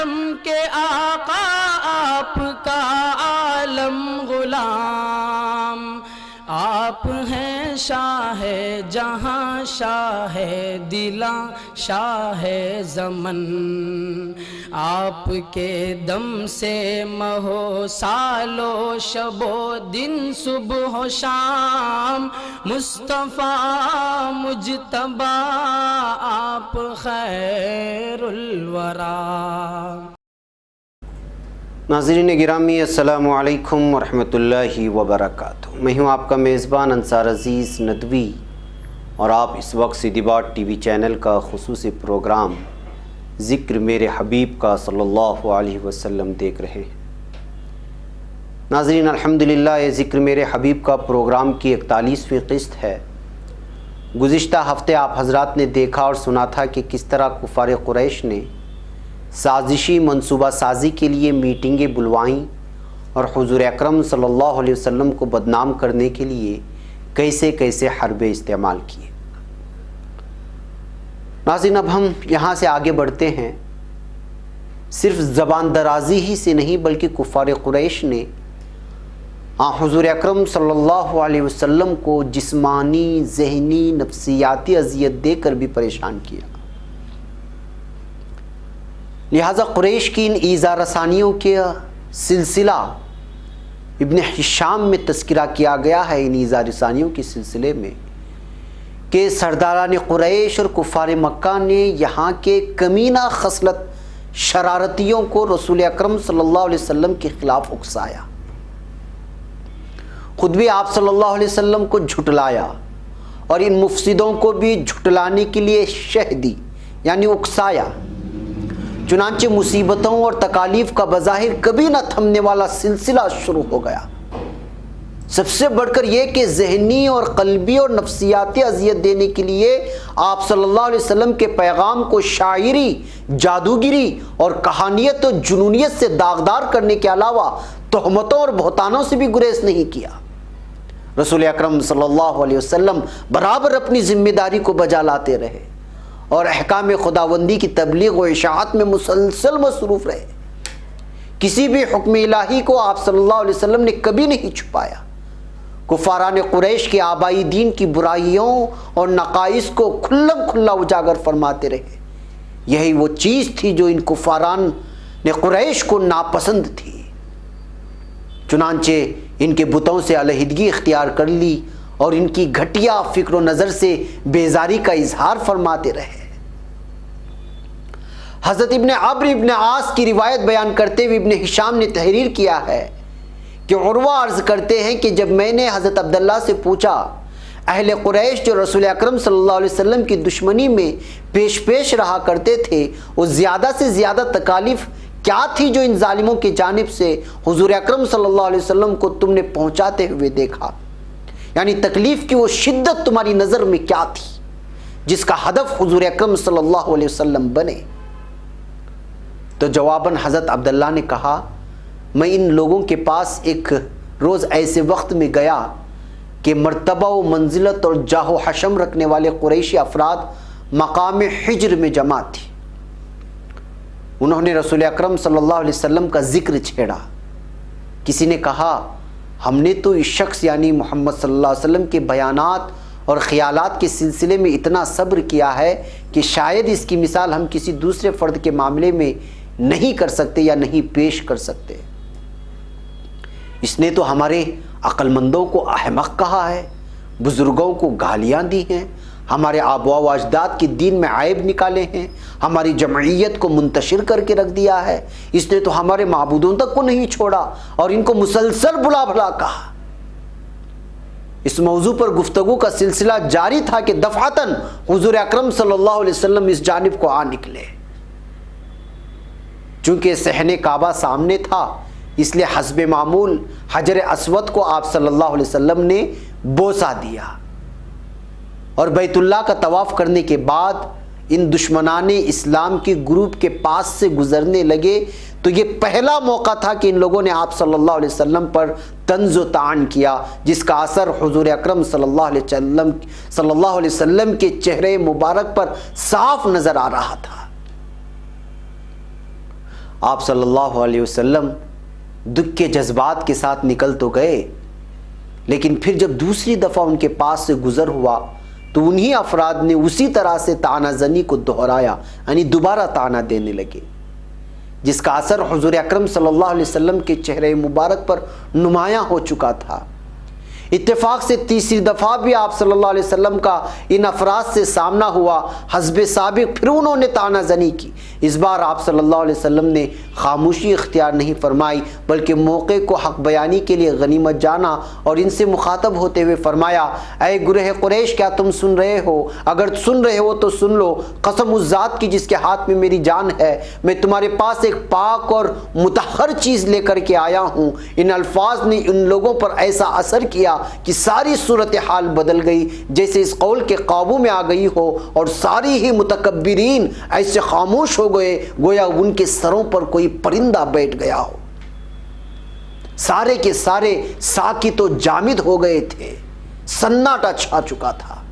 عالم کے آقا آپ کا عالم غلام، آپ ہیں شاہ جہاں شاہ دلاں شاہ زمن، آپ کے دم سے مہو سالو شب و دن صبح و شام، مصطفیٰ مجتبی آپ خیر الورا۔ ناظرین گرامی السلام علیکم ورحمۃ اللہ وبرکاتہ۔ میں ہوں آپ کا میزبان انصار عزیز ندوی، اور آپ اس وقت سیدھی بات ٹی وی چینل کا خصوصی پروگرام ذکر میرے حبیب کا صلی اللہ علیہ وسلم دیکھ رہے ہیں۔ ناظرین الحمدللہ یہ ذکر میرے حبیب کا پروگرام کی 41ویں قسط ہے۔ گزشتہ ہفتے آپ حضرات نے دیکھا اور سنا تھا کہ کس طرح کفار قریش نے سازشی منصوبہ سازی کے لیے میٹنگیں بلوائیں اور حضور اکرم صلی اللہ علیہ وسلم کو بدنام کرنے کے لیے کیسے کیسے حربے استعمال کیے۔ ناظرین اب ہم یہاں سے آگے بڑھتے ہیں۔ صرف زبان درازی ہی سے نہیں بلکہ کفار قریش نے حضور اکرم صلی اللہ علیہ وسلم کو جسمانی، ذہنی، نفسیاتی اذیت دے کر بھی پریشان کیا۔ لہذا قریش کی ان ایذا رسانیوں کے سلسلہ ابن ہشام میں تذکرہ کیا گیا ہے، ان ایذا رسانیوں کے سلسلے میں، کہ سرداران قریش اور کفار مکہ نے یہاں کے کمینہ خصلت شرارتیوں کو رسول اکرم صلی اللہ علیہ وسلم کے خلاف اکسایا، خود بھی آپ صلی اللہ علیہ وسلم کو جھٹلایا اور ان مفسدوں کو بھی جھٹلانے کے لیے شہ دی، یعنی اکسایا۔ چنانچہ مصیبتوں اور تکالیف کا بظاہر کبھی نہ تھمنے والا سلسلہ شروع ہو گیا۔ سب سے بڑھ کر یہ کہ ذہنی اور قلبی اور نفسیاتی اذیت دینے کے لیے آپ صلی اللہ علیہ وسلم کے پیغام کو شاعری، جادوگری اور کہانیت و جنونیت سے داغدار کرنے کے علاوہ تہمتوں اور بہتانوں سے بھی گریز نہیں کیا۔ رسول اکرم صلی اللہ علیہ وسلم برابر اپنی ذمہ داری کو بجا لاتے رہے اور احکام خداوندی کی تبلیغ و اشاعت میں مسلسل مصروف رہے۔ کسی بھی حکم الہی کو آپ صلی اللہ علیہ وسلم نے کبھی نہیں چھپایا۔ کفاران قریش کے آبائی دین کی برائیوں اور نقائص کو کھلم کھلا اجاگر فرماتے رہے۔ یہی وہ چیز تھی جو ان کفاران نے قریش کو ناپسند تھی، چنانچہ ان کے بتوں سے علیحدگی اختیار کر لی اور ان کی گھٹیا فکر و نظر سے بیزاری کا اظہار فرماتے رہے۔ حضرت ابن عمرو ابن عاص کی روایت بیان کرتے ہوئے ابن ہشام نے تحریر کیا ہے کہ عروہ عرض کرتے ہیں کہ جب میں نے حضرت عبداللہ سے پوچھا اہل قریش جو رسول اکرم صلی اللہ علیہ وسلم کی دشمنی میں پیش رہا کرتے تھے، وہ زیادہ سے زیادہ تکالیف کیا تھی جو ان ظالموں کی جانب سے حضور اکرم صلی اللہ علیہ وسلم کو تم نے پہنچاتے ہوئے دیکھا، یعنی تکلیف کی وہ شدت تمہاری نظر میں کیا تھی جس کا ہدف حضور اکرم صلی اللہ علیہ وسلم بنے؟ تو جواباً حضرت عبداللہ نے کہا، میں ان لوگوں کے پاس ایک روز ایسے وقت میں گیا کہ مرتبہ و منزلت اور جاہ و حشم رکھنے والے قریشی افراد مقام حجر میں جمع تھی۔ انہوں نے رسول اکرم صلی اللہ علیہ وسلم کا ذکر چھیڑا۔ کسی نے کہا، ہم نے تو اس شخص یعنی محمد صلی اللہ علیہ وسلم کے بیانات اور خیالات کے سلسلے میں اتنا صبر کیا ہے کہ شاید اس کی مثال ہم کسی دوسرے فرد کے معاملے میں نہیں کر سکتے یا نہیں پیش کر سکتے۔ اس نے تو ہمارے عقل مندوں کو احمق کہا ہے، بزرگوں کو گالیاں دی ہیں، ہمارے آباء و اجداد کے دین میں عیب نکالے ہیں، ہماری جمعیت کو منتشر کر کے رکھ دیا ہے۔ اس نے تو ہمارے معبودوں تک کو نہیں چھوڑا اور ان کو مسلسل بلا بھلا کہا۔ اس موضوع پر گفتگو کا سلسلہ جاری تھا کہ دفعتاً حضور اکرم صلی اللہ علیہ وسلم اس جانب کو آ نکلے۔ چونکہ صحن کعبہ سامنے تھا، اس لیے حسب معمول حجر اسود کو آپ صلی اللہ علیہ وسلم نے بوسہ دیا اور بیت اللہ کا طواف کرنے کے بعد ان دشمنان اسلام کے گروپ کے پاس سے گزرنے لگے تو یہ پہلا موقع تھا کہ ان لوگوں نے آپ صلی اللہ علیہ وسلم پر طنز و طعن کیا، جس کا اثر حضور اکرم صلی اللہ علیہ وسلم کے چہرے مبارک پر صاف نظر آ رہا تھا۔ آپ صلی اللہ علیہ وسلم دکھ کے جذبات کے ساتھ نکل تو گئے، لیکن پھر جب دوسری دفعہ ان کے پاس سے گزر ہوا تو انہی افراد نے اسی طرح سے طعنہ زنی کو دہرایا، یعنی دوبارہ طعنہ دینے لگے، جس کا اثر حضور اکرم صلی اللہ علیہ وسلم کے چہرے مبارک پر نمایاں ہو چکا تھا۔ اتفاق سے تیسری دفعہ بھی آپ صلی اللہ علیہ وسلم کا ان افراد سے سامنا ہوا، حسب سابق پھر انہوں نے طعنہ زنی کی۔ اس بار آپ صلی اللہ علیہ وسلم نے خاموشی اختیار نہیں فرمائی، بلکہ موقع کو حق بیانی کے لیے غنیمت جانا اور ان سے مخاطب ہوتے ہوئے فرمایا، اے گروہ قریش، کیا تم سن رہے ہو؟ اگر سن رہے ہو تو سن لو، قسم اس ذات کی جس کے ہاتھ میں میری جان ہے، میں تمہارے پاس ایک پاک اور مطہر چیز لے کر کے آیا ہوں۔ ان الفاظ نے ان لوگوں پر ایسا اثر کیا کہ ساری صورتحال بدل گئی، جیسے اس قول کے قابو میں آ گئی ہو، اور ساری ہی متکبرین ایسے خاموش ہو گئے گویا ان کے سروں پر کوئی پرندہ بیٹھ گیا ہو۔ سارے کے سارے ساکت و جامد ہو گئے تھے، سناٹا چھا چکا تھا۔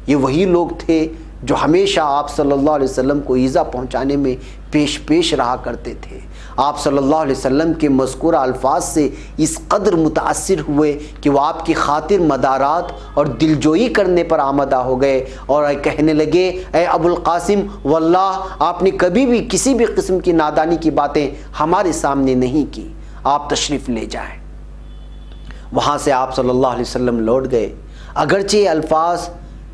یہ وہی لوگ تھے جو ہمیشہ آپ صلی اللہ علیہ وسلم کو ایذا پہنچانے میں پیش رہا کرتے تھے۔ آپ صلی اللہ علیہ وسلم کے مذکورہ الفاظ سے اس قدر متاثر ہوئے کہ وہ آپ کی خاطر مدارات اور دلجوئی کرنے پر آمادہ ہو گئے اور کہنے لگے، اے ابو القاسم، واللہ آپ نے کبھی بھی کسی بھی قسم کی نادانی کی باتیں ہمارے سامنے نہیں کی، آپ تشریف لے جائیں۔ وہاں سے آپ صلی اللہ علیہ وسلم لوٹ گئے۔ اگرچہ یہ الفاظ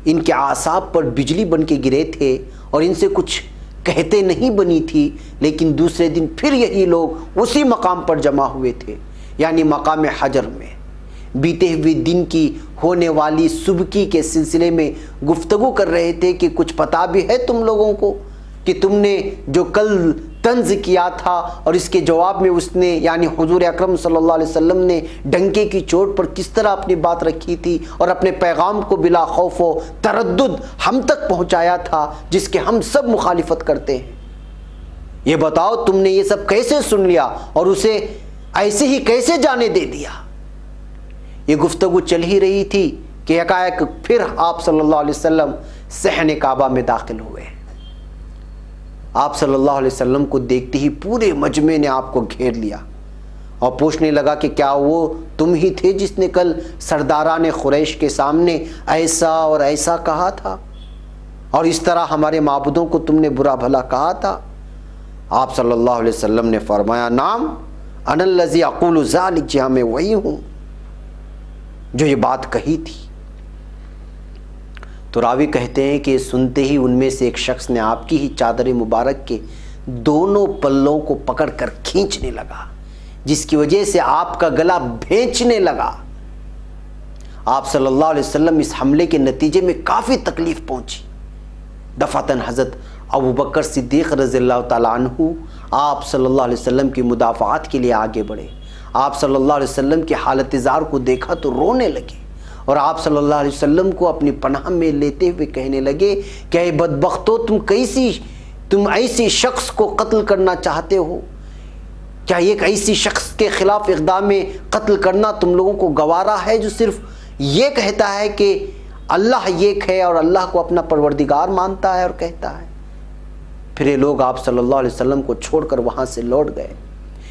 ان کے اعصاب پر بجلی بن کے گرے تھے اور ان سے کچھ کہتے نہیں بنی تھی، لیکن دوسرے دن پھر یہی لوگ اسی مقام پر جمع ہوئے تھے، یعنی مقام حجر میں۔ بیتے ہوئے دن کی ہونے والی سبکی کے سلسلے میں گفتگو کر رہے تھے کہ کچھ پتہ بھی ہے تم لوگوں کو کہ تم نے جو کل طنز کیا تھا، اور اس کے جواب میں اس نے یعنی حضور اکرم صلی اللہ علیہ وسلم نے ڈنکے کی چوٹ پر کس طرح اپنی بات رکھی تھی اور اپنے پیغام کو بلا خوف و تردد ہم تک پہنچایا تھا، جس کے ہم سب مخالفت کرتے ہیں۔ یہ بتاؤ تم نے یہ سب کیسے سن لیا اور اسے ایسے ہی کیسے جانے دے دیا؟ یہ گفتگو چل ہی رہی تھی کہ یکایک پھر آپ صلی اللہ علیہ وسلم صحن کعبہ میں داخل ہوئے۔ آپ صلی اللہ علیہ وسلم کو دیکھتے ہی پورے مجمع نے آپ کو گھیر لیا اور پوچھنے لگا کہ کیا وہ تم ہی تھے جس نے کل سرداران قریش کے سامنے ایسا اور ایسا کہا تھا، اور اس طرح ہمارے معبودوں کو تم نے برا بھلا کہا تھا؟ آپ صلی اللہ علیہ وسلم نے فرمایا، نعم انا الذی اقول ذلک، جی ہاں میں وہی ہوں جو یہ بات کہی تھی۔ تو راوی کہتے ہیں کہ سنتے ہی ان میں سے ایک شخص نے آپ کی ہی چادر مبارک کے دونوں پلوں کو پکڑ کر کھینچنے لگا، جس کی وجہ سے آپ کا گلا بھینچنے لگا۔ آپ صلی اللہ علیہ وسلم اس حملے کے نتیجے میں کافی تکلیف پہنچی۔ دفعتاً حضرت ابو بکر صدیق رضی اللہ تعالیٰ عنہ آپ صلی اللہ علیہ وسلم کی مدافعات کے لیے آگے بڑھے۔ آپ صلی اللہ علیہ وسلم کی حالت زار کو دیکھا تو رونے لگے، اور آپ صلی اللہ علیہ وسلم کو اپنی پناہ میں لیتے ہوئے کہنے لگے کہ اے بدبختو، تم ایسی شخص کو قتل کرنا چاہتے ہو؟ کیا ایک ایسی شخص کے خلاف اقدام قتل کرنا تم لوگوں کو گوارا ہے جو صرف یہ کہتا ہے کہ اللہ ایک ہے اور اللہ کو اپنا پروردگار مانتا ہے اور کہتا ہے؟ پھر یہ لوگ آپ صلی اللہ علیہ وسلم کو چھوڑ کر وہاں سے لوٹ گئے۔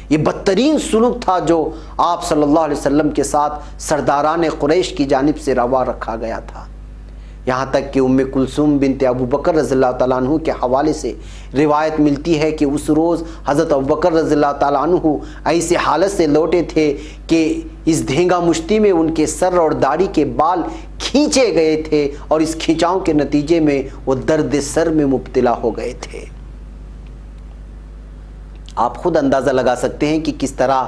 یہ بدترین سلوک تھا جو آپ صلی اللہ علیہ وسلم کے ساتھ سرداران قریش کی جانب سے روا رکھا گیا تھا۔ یہاں تک کہ ام کلثوم بنت ابو بکر رضی اللہ تعالیٰ عنہ کے حوالے سے روایت ملتی ہے کہ اس روز حضرت ابو بکر رضی اللہ تعالیٰ عنہ ایسی حالت سے لوٹے تھے کہ اس دھینگا مشتی میں ان کے سر اور داڑھی کے بال کھینچے گئے تھے، اور اس کھینچاؤں کے نتیجے میں وہ درد سر میں مبتلا ہو گئے تھے۔ آپ خود اندازہ لگا سکتے ہیں کہ کس طرح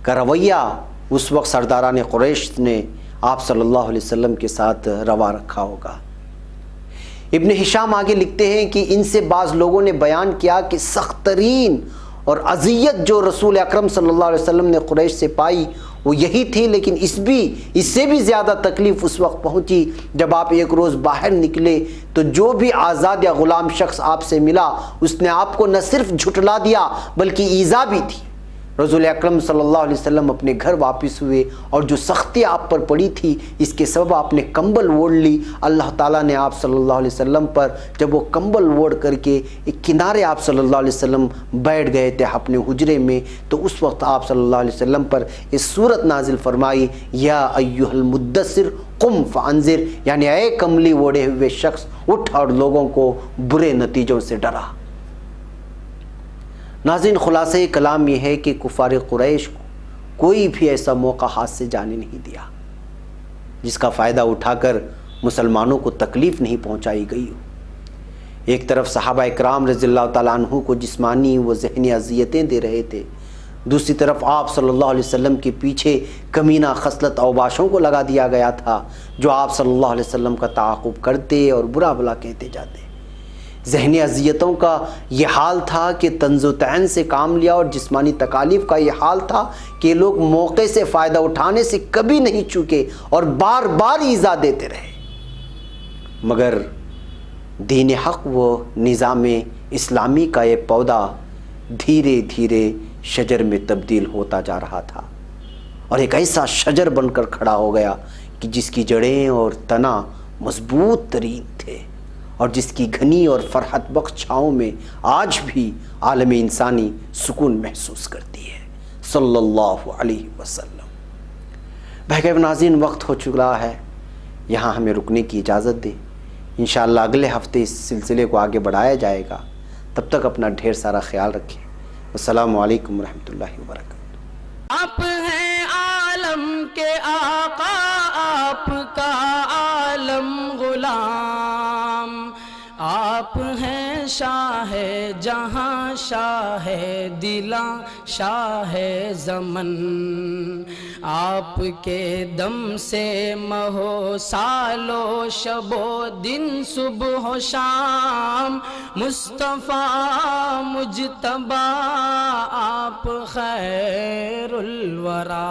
کا رویہ اس وقت سرداران قریش نے آپ صلی اللہ علیہ وسلم کے ساتھ روا رکھا ہوگا۔ ابن ہشام آگے لکھتے ہیں کہ ان سے بعض لوگوں نے بیان کیا کہ سخت ترین اور اذیت جو رسول اکرم صلی اللہ علیہ وسلم نے قریش سے پائی وہ یہی تھی، لیکن اس سے بھی زیادہ تکلیف اس وقت پہنچی جب آپ ایک روز باہر نکلے تو جو بھی آزاد یا غلام شخص آپ سے ملا اس نے آپ کو نہ صرف جھٹلا دیا بلکہ ایذا بھی تھی۔ رسول اکرم صلی اللہ علیہ وسلم اپنے گھر واپس ہوئے اور جو سختی آپ پر پڑی تھی اس کے سبب آپ نے کمبل اوڑھ لی. اللہ تعالیٰ نے آپ صلی اللہ علیہ وسلم پر جب وہ کمبل اوڑھ کر کے ایک کنارے آپ صلی اللہ علیہ وسلم بیٹھ گئے تھے اپنے حجرے میں, تو اس وقت آپ صلی اللہ علیہ وسلم پر اس صورت نازل فرمائی, یا ایھا المدثر قم فانذر, یعنی اے کملی اوڑھے ہوئے شخص اٹھ اور لوگوں کو برے نتیجوں سے ڈرا. ناظرین, خلاصہ کلام یہ ہے کہ کفار قریش کو کوئی بھی ایسا موقع ہاتھ سے جانے نہیں دیا جس کا فائدہ اٹھا کر مسلمانوں کو تکلیف نہیں پہنچائی گئی ہو. ایک طرف صحابہ اکرام رضی اللہ تعالیٰ عنہ کو جسمانی و ذہنی اذیتیں دے رہے تھے, دوسری طرف آپ صلی اللہ علیہ وسلم کے پیچھے کمینہ خصلت اوباشوں کو لگا دیا گیا تھا جو آپ صلی اللہ علیہ وسلم کا تعاقب کرتے اور برا بھلا کہتے جاتے. ذہنی اذیتوں کا یہ حال تھا کہ طنز و طعن سے کام لیا, اور جسمانی تکالیف کا یہ حال تھا کہ لوگ موقع سے فائدہ اٹھانے سے کبھی نہیں چوکے اور بار بار ایذا دیتے رہے. مگر دین حق و نظام اسلامی کا یہ پودا دھیرے دھیرے شجر میں تبدیل ہوتا جا رہا تھا, اور ایک ایسا شجر بن کر کھڑا ہو گیا کہ جس کی جڑیں اور تنا مضبوط ترین تھے, اور جس کی گھنی اور فرحت بخش چھاؤں میں آج بھی عالم انسانی سکون محسوس کرتی ہے. صلی اللہ علیہ وسلم. بہر ناظرین, وقت ہو چکا ہے, یہاں ہمیں رکنے کی اجازت دیں. انشاءاللہ اگلے ہفتے اس سلسلے کو آگے بڑھایا جائے گا. تب تک اپنا ڈھیر سارا خیال رکھیں. السلام علیکم ورحمۃ اللہ وبرکاتہ. آپ ہیں عالم کے آقا, آپ کا عالم غلام, آپ ہیں شاہ جہاں, شاہ دلاں, شاہ زمن. آپ کے دم سے مہو سالو شب و دن, صبح و شام مصطفیٰ مجتبیٰ, آپ خیر الورا.